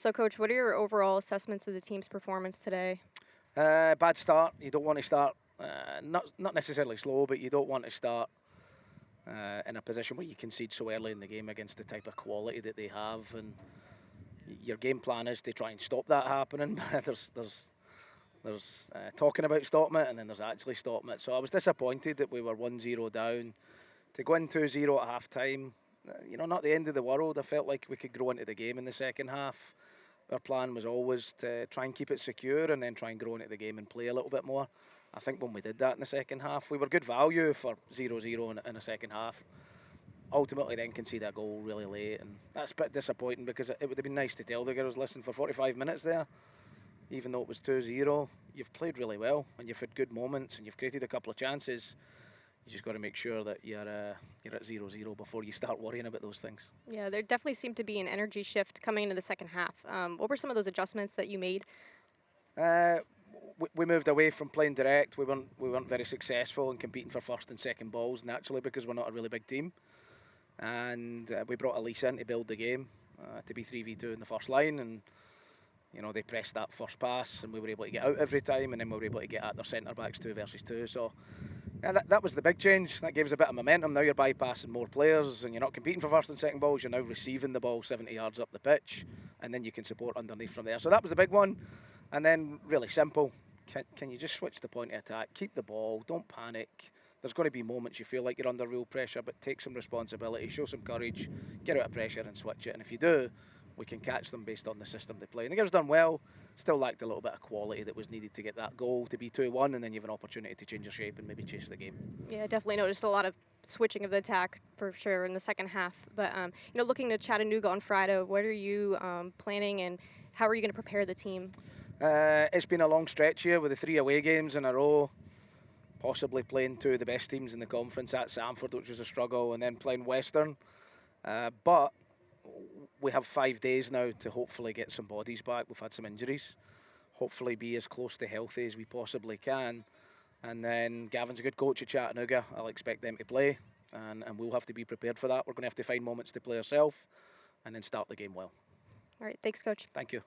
So, Coach, what are your overall assessments of the team's performance today? Bad start. You don't want to start, not necessarily slow, but you don't want to start in a position where you concede so early in the game against the type of quality that they have. And your game plan is to try and stop that happening. there's talking about stopping it, and then there's actually stopping it. So I was disappointed that we were 1-0 down. To go in 2-0 at half time, not the end of the world. I felt like we could grow into the game in the second half. Our plan was always to try and keep it secure and then try and grow into the game and play a little bit more. I think when we did that in the second half, we were good value for 0-0 in the second half. Ultimately then conceded a goal really late, and that's a bit disappointing because it would have been nice to tell the girls, listen, for 45 minutes there, even though it was 2-0, you've played really well and you've had good moments and you've created a couple of chances. You just got to make sure that you're at 0-0 before you start worrying about those things. Yeah, there definitely seemed to be an energy shift coming into the second half. What were some of those adjustments that you made? We moved away from playing direct. We weren't very successful in competing for first and second balls naturally because we're not a really big team. And we brought Elise in to build the game, to be 3v2 in the first line, and they pressed that first pass and we were able to get out every time, and then we were able to get at their centre backs 2 versus 2. So yeah, that was the big change. That gave us a bit of momentum. Now you're bypassing more players and you're not competing for first and second balls. You're now receiving the ball 70 yards up the pitch, and then you can support underneath from there. So that was the big one. And then really simple. Can you just switch the point of attack? Keep the ball. Don't panic. There's going to be moments you feel like you're under real pressure, but take some responsibility, show some courage, get out of pressure and switch it. And if you do, we can catch them based on the system they play. And the girls done well. Still lacked a little bit of quality that was needed to get that goal to be 2-1, and then you have an opportunity to change your shape and maybe chase the game. Yeah, I definitely noticed a lot of switching of the attack for sure in the second half. But looking to Chattanooga on Friday, what are you planning, and how are you going to prepare the team? It's been a long stretch here with the 3 away games in a row, possibly playing 2 of the best teams in the conference at Sanford, which was a struggle, and then playing Western. But we have 5 days now to hopefully get some bodies back. We've had some injuries. Hopefully be as close to healthy as we possibly can. And then Gavin's a good coach at Chattanooga. I'll expect them to play, and we'll have to be prepared for that. We're going to have to find moments to play ourselves and then start the game well. All right, thanks, Coach. Thank you.